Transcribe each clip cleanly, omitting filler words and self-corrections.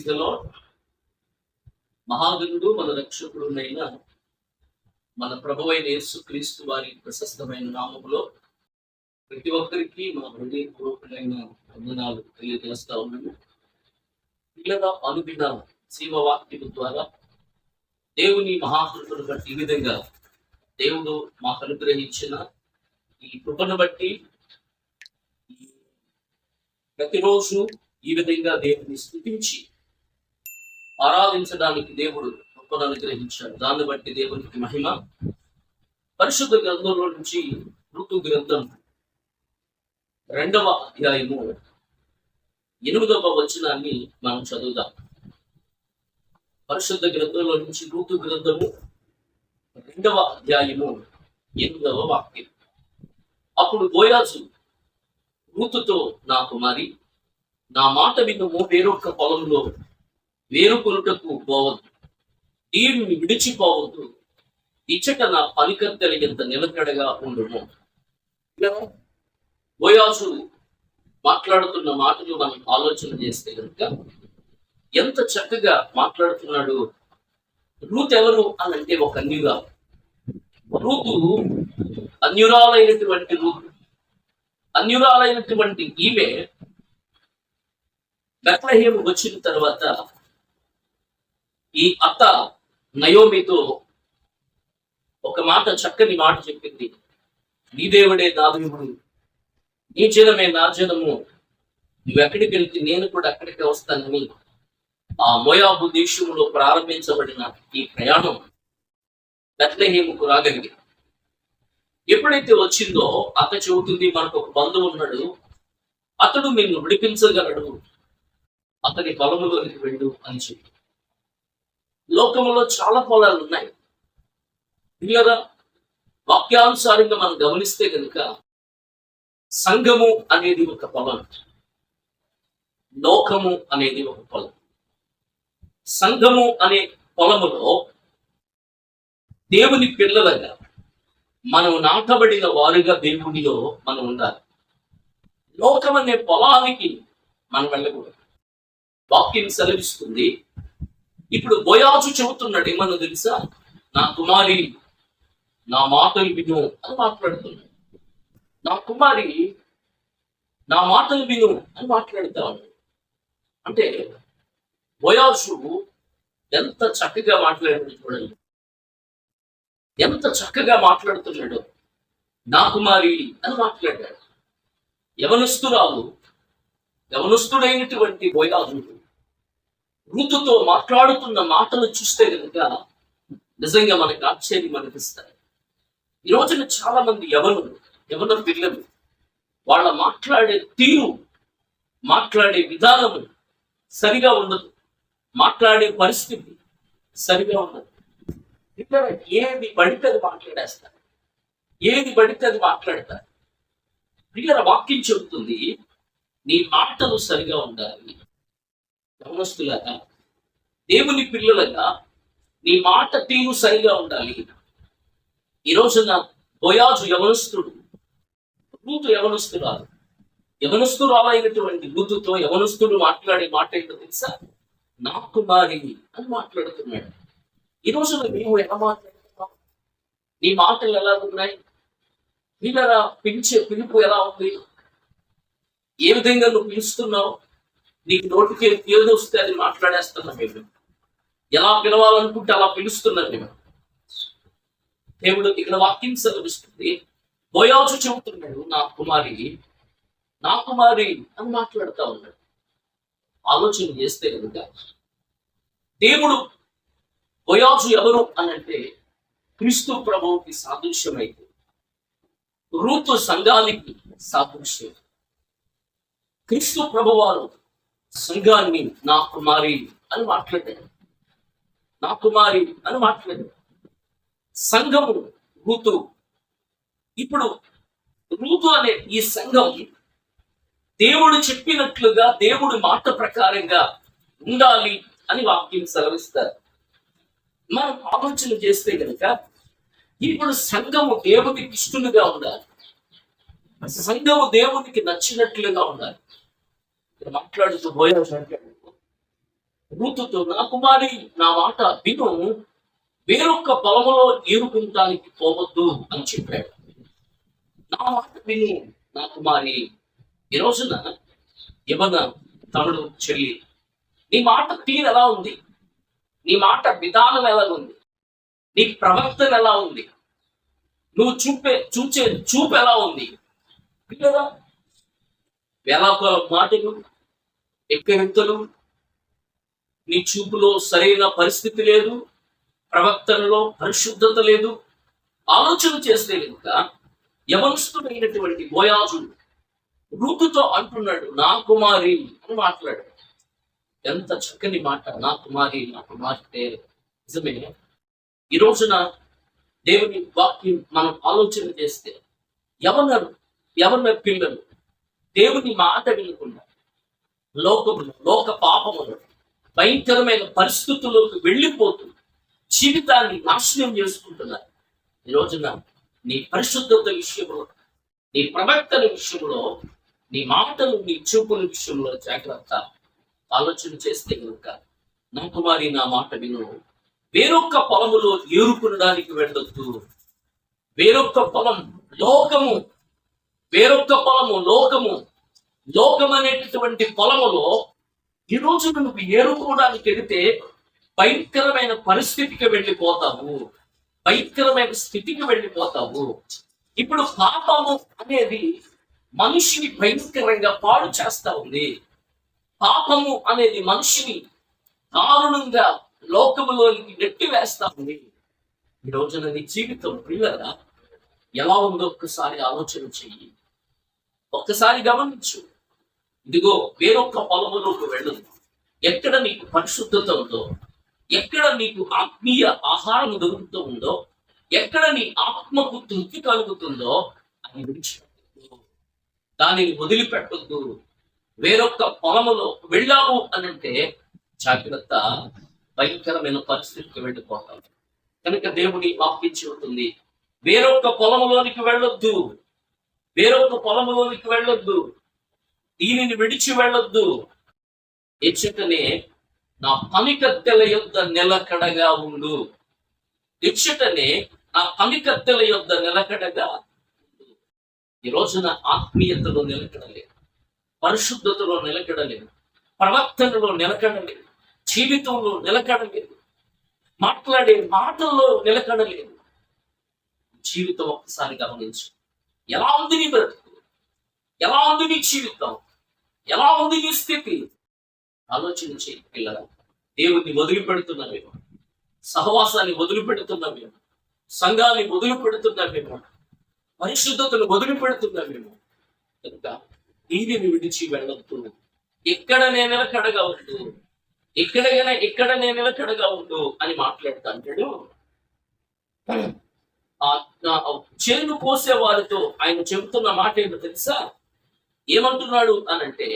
Praise the lord. మహాగణుడు మన రక్షకుడునైన మన ప్రభువైన యేసుక్రీస్తు వారి ప్రశస్తమైన నామములో ప్రతి ఒక్కరికి మా హృదయపూర్వకమైన వందనాలు తెలియజేస్తా ఉన్నాము. పిల్లల అనుదిన జీవవాక్యము ద్వారా దేవుని మహాకృపను బట్టి ఈ విధంగా దేవుడు మాకు అనుగ్రహించిన ఈ కృపను బట్టి ప్రతిరోజు ఈ విధంగా దేవుని స్తుతించి ఆరాధించడానికి దేవుడు కృపను అనుగ్రహించాడు. దాన్ని బట్టి దేవునికి మహిమ. పరిశుద్ధ గ్రంథంలో నుంచి ఋతు గ్రంథం 2వ అధ్యాయము 8వ వచనాన్ని మనం చదువుదాం. పరిశుద్ధ గ్రంథంలో నుంచి ఋతు గ్రంథము 2వ అధ్యాయము 8వ వాక్యం. అప్పుడు బోయాజు రూతుతో, నా కుమారి, నా మాట వినుము, వేరొక పొలంలో వేరు కొనుటకు పోవద్దు, నీరుని విడిచిపోవద్దు, ఇచ్చట నా పనికత్తెల ఎంత నిలకడగా ఉండును. బోయాజు మాట్లాడుతున్న మాటలు మనం ఆలోచన చేస్తే కనుక ఎంత చక్కగా మాట్లాడుతున్నాడు. రూత్ ఎవరు అని అంటే ఒక అన్యురాలు. రూతు అన్యురాలైనటువంటి రూతు, అన్యురాలైనటువంటి ఈమె బెత్లెహేము వచ్చిన తర్వాత ఈ అత్త నయోమితో ఒక మాట, చక్కని మాట చెప్పింది. నీ దేవుడే నా దేవుడు, నీ జనమే నా జనము, నువ్వెక్కడికి వెళ్తే నేను కూడా అక్కడికి వస్తానని ఆ మోయాబు దేశంలో ప్రారంభించబడిన ఈ ప్రయాణం బెత్లెహేముకు రాగలిగింది. ఎప్పుడైతే వచ్చిందో అత్త చెబుతుంది, మనకు ఒక బంధువు ఉన్నాడు, అతడు నిన్ను విడిపించగలడు, అతని పొలములోనికి వెళ్ళు అని చెప్పి. లోకంలో చాలా పొలాలు ఉన్నాయి. పిల్లరా, వాక్యానుసారంగా మనం గమనిస్తే కనుక సంఘము అనేది ఒక పొలం, లోకము అనేది ఒక పొలం. సంఘము అనే పొలములో దేవుని పిల్లలుగా మనం నాటబడిన వారుగా దేవునిలో మనం ఉండాలి. లోకం అనే పొలానికి మనం వెళ్ళకూడదు. వాక్యం సెలవిస్తుంది. ఇప్పుడు బోయాజు చెబుతున్నాడు, ఏమన్నా తెలుసా? నా కుమారి, నా మాటలు విను అని మాట్లాడుతున్నాడు. నా కుమారి, నా మాటలు విను అని మాట్లాడుతా ఉన్నాడు. అంటే బోయాజు ఎంత చక్కగా మాట్లాడాడు చూడండి, ఎంత చక్కగా మాట్లాడుతున్నాడు. నా కుమారి అని మాట్లాడాడు. యవనస్తుడైనటువంటి బోయాజు రూతుతో మాట్లాడుతున్న మాటలు చూస్తే కనుక నిజంగా మనకు ఆశ్చర్యం అనిపిస్తాయి. ఈ రోజున చాలా మంది యవన పిల్లలు, వాళ్ళ మాట్లాడే తీరు, మాట్లాడే విధానము సరిగా ఉండదు, మాట్లాడే పరిస్థితి సరిగా ఉండదు. ఇక్కడ ఏది పడితే అది మాట్లాడేస్తారు, ఏది పడితే అది మాట్లాడతారు. పిల్లల వాక్యం చెబుతుంది, నీ మాటలు సరిగా ఉండాలి. యవనస్తులాగా, దేవుని పిల్లలుగా నీ మాట తీరు సరిగా ఉండాలి. ఈ రోజున బోయాజు యవనస్తుడు, రూతు యవనస్తురాలు. యవనస్తురాలైనటువంటి రూతుతో యవనస్తుడు మాట్లాడే మాట ఏంటో తెలుసా? నా కుమారి అని మాట్లాడుతున్నాడు. ఈ రోజున నీవు ఎలా మాట్లాడుతున్నావు? నీ మాటలు ఎలా ఉన్నాయి? పిల్లల పిలిచే పిలుపు ఎలా ఉంది? ఏ విధంగా నువ్వు పిలుస్తున్నావు? నీకు నోటికి ఏదో వస్తే అది మాట్లాడేస్తున్నాం. మేము ఎలా పిలవాలనుకుంటే అలా పిలుస్తున్నాం మేము. దేవుడు ఇక్కడ వాక్యం సెలవిస్తుంది. బోయాజు చెబుతున్నాడు, నా కుమారి, నా కుమారి అని మాట్లాడుతూ ఉన్నాడు. ఆలోచన చేస్తే కనుక దేవుడు బోయాజు ఎవరు అని అంటే క్రీస్తు ప్రభువుకి సాదృశ్యమైతే, రూతు సంఘానికి సాదృశ్యం. క్రీస్తు ప్రభువారు సంఘాన్ని నా కుమారి అని మాట్లాడాడు. నా కుమారి అని మాట్లాడాడు. సంఘము రూతు. ఇప్పుడు రూతు అనే ఈ సంఘం దేవుడు చెప్పినట్లుగా, దేవుడి మాట ప్రకారంగా ఉండాలి అని వాక్యం సెలవిస్తారు. మనం ఆలోచన చేస్తే కనుక ఇప్పుడు సంఘము దేవునికి ఇష్టలుగా ఉండాలి, సంఘము దేవునికి నచ్చినట్లుగా ఉండాలి. మాట్లాడుతూ బోయాజు అంటాడు, రూతుతో, నా కుమారి నా మాట విను, వేరొక్క పొలములో ఏరుకుంటానికి పోవద్దు అని చెప్పాడు. నా మాట విను నా కుమారి. ఈ రోజున యవన తమ్ముడు, చెల్లి, నీ మాట తీరు ఎలా ఉంది? నీ మాట విధానం ఎలా ఉంది? నీ ప్రవర్తన ఎలా ఉంది? నువ్వు చూచే చూపు ఎలా ఉంది? పిల్లరా, వేలాకోల మాటలు, ఎక్కడెత్తలు, నీ చూపులో సరైన పరిస్థితి లేదు, ప్రవర్తనలో పరిశుద్ధత లేదు. ఆలోచన చేస్తే కనుక యవనస్తుడైనటువంటి బోయాజు రూతుతో అంటున్నాడు, నా కుమారి అని మాట్లాడు. ఎంత చక్కని మాట, నా కుమారి, నా కుమార్తె. నిజమే. ఈ రోజున దేవుని వాక్యం మనం ఆలోచన చేస్తే యవన పిల్లలు దేవుని మాట వినకుండా లోక పాపములు భయంకరమైన పరిస్థితుల్లోకి వెళ్ళిపోతూ జీవితాన్ని నాశనం చేసుకుంటున్నారు. ఈ రోజున నీ పరిశుద్ధత విషయంలో, నీ ప్రవర్తన విషయంలో, నీ మాటలు, నీ చూపుల విషయంలో జాగ్రత్త. ఆలోచన చేస్తే కనుక, నా కుమారి నా మాట విను, వేరొక్క పొలములో ఏరుకునడానికి వెళ్ళొద్దు. వేరొక్క పొలం లోకము, వేరొక్క పొలము లోకము. లోకం అనేటటువంటి పొలములో ఈ రోజు నువ్వు ఏరుకోవడానికి వెళితే భయంకరమైన పరిస్థితికి వెళ్ళిపోతావు, భయంకరమైన స్థితికి వెళ్ళిపోతావు. ఇప్పుడు పాపము అనేది మనిషిని భయంకరంగా పాడు చేస్తా ఉంది. పాపము అనేది మనిషిని దారుణంగా లోకములోనికి నెట్టి వేస్తా ఉంది. ఈ రోజున నీ జీవితం పిల్లగా ఎలా ఉందో ఒక్కసారి ఆలోచన చెయ్యి, ఒక్కసారి గమనించు. ఇదిగో వేరొక్క పొలములోకి వెళ్ళు. ఎక్కడ నీకు పరిశుద్ధత ఉందో, ఎక్కడ నీకు ఆత్మీయ ఆహారం దొరుకుతూ ఉందో, ఎక్కడ నీ ఆత్మకు తృప్తి కలుగుతుందో అని విడిచిపెట్టద్దు, దానిని వదిలిపెట్టద్దు. వేరొక్క పొలములో వెళ్ళావు అనంటే జాగ్రత్త, భయంకరమైన పరిస్థితికి వెళ్ళిపోతాం. కనుక దేవుని వాక్యం చెబుతుంది, వేరొక్క పొలములోనికి వెళ్ళొద్దు, వేరొక్క పొలములోనికి వెళ్ళొద్దు, దీనిని విడిచి వెళ్ళొద్దు. ఎచ్చటనే నా పనికత్తెల యొద్ద నిలకడగా ఉండు. ఎచ్చటనే నా పనికత్తెల యొద్ద నిలకడగా ఉండు. ఈ రోజున ఆత్మీయతలో నిలకడలేదు, పరిశుద్ధతలో నిలకడలేదు, ప్రవర్తనలో నిలకడలేదు, జీవితంలో నిలకడలేదు, మాట్లాడే మాటల్లో నిలకడలేదు. జీవితం ఒక్కసారి గమనించు. ఎలా ఉంది నీ బ్రతుకు? ఎలా ఉంది నీ జీవితం? ఎలా ఉంది నీ స్థితి? ఆలోచన చేయి పిల్లల. దేవుణ్ణి వదిలిపెడుతున్నామేమో, సహవాసాన్ని వదిలిపెడుతున్నామేమో, సంఘాన్ని వదిలిపెడుతున్నామేమో, పరిశుద్ధతను వదిలిపెడుతున్నామేమో. కనుక దీనిని విడిచి వెళ్ళొద్దు. ఎక్కడ నేను నిలకడగా ఉండు, ఎక్కడ నేను నిలకడగా ఉండు అని మాట్లాడుతా అంటాడు. చేను కోసే వారితో ఆయన చెబుతున్న మాట ఏంటో తెలుసా? ఏమంటున్నాడు అనంటే,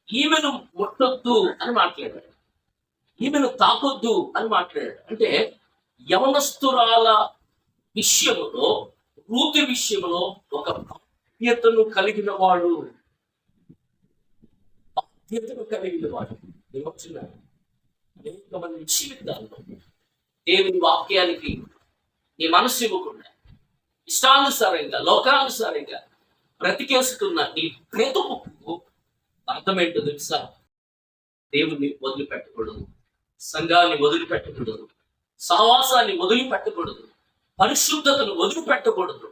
ఈమెను ముట్టొద్దు అని మాట్లాడాడు, ఈమెను తాకొద్దు అని మాట్లాడాడు. అంటే యవనస్తురాల విషయంలో, రూతు విషయంలో ఒక బాధ్యతను కలిగిన వాడు, బాధ్యతను కలిగిన వాడు. అనేక మంది జీవితాల్లో దేవుని వాక్యానికి నీ మనసు ఇవ్వకుండా ఇష్టానుసారంగా, లోకానుసారంగా బ్రతికేస్తున్న నీ బ్రతుకు అర్థమేంటో తెలుసా? దేవుణ్ణి వదిలిపెట్టకూడదు, సంఘాన్ని వదిలిపెట్టకూడదు, సహవాసాన్ని వదిలిపెట్టకూడదు, పరిశుద్ధతను వదిలిపెట్టకూడదు,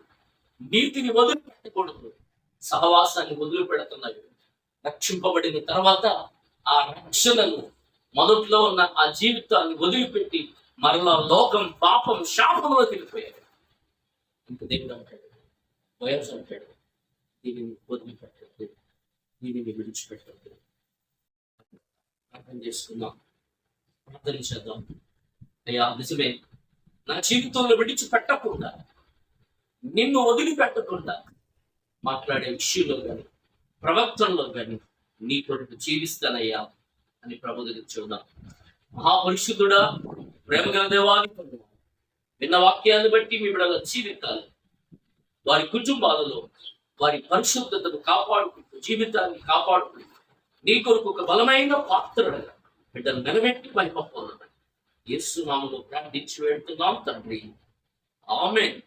నీతిని వదిలిపెట్టకూడదు. సహవాసాన్ని వదిలిపెడుతున్నాయి. రక్షింపబడిన తర్వాత ఆ రక్షణను, మొదట్లో ఉన్న ఆ జీవితాన్ని వదిలిపెట్టి మరలా లోకం, పాపం, శాపంలో వెళ్ళిపోయాడు. ఇంక దేవుడు అంటాడు, వయసు అంటాడు, దీనిని వదిలిపెట్టద్దు, దీనిని విడిచిపెట్టద్దు. అర్థం చేసుకుందాం, ప్రార్థన చేద్దాం. అయ్యా, నిజమే, నా జీవితంలో విడిచిపెట్టకుండా, నిన్ను వదిలిపెట్టకుండా మాట్లాడే విషయంలో కానీ, ప్రవర్తనలో కానీ నీ కొరకు జీవిస్తానయ్యా అని ప్రభు దగ్గర చూద్దాం. మహాపరిశుద్ధుడా, ప్రేమగల దేవానికి విన్న వాక్యాన్ని బట్టి మీ బిడ్డల జీవితాలు, వారి కుటుంబాలలో వారి పరిశుద్ధతను కాపాడుకుంటూ, జీవితాన్ని కాపాడుకుంటూ నీ కొరకు ఒక బలమైన పాత్రగా బిడ్డలు నిలబెట్టి మహిమ పొందమని యేసు నామములో ప్రార్థించి వెళ్తున్నాం తండ్రి. ఆమేన్.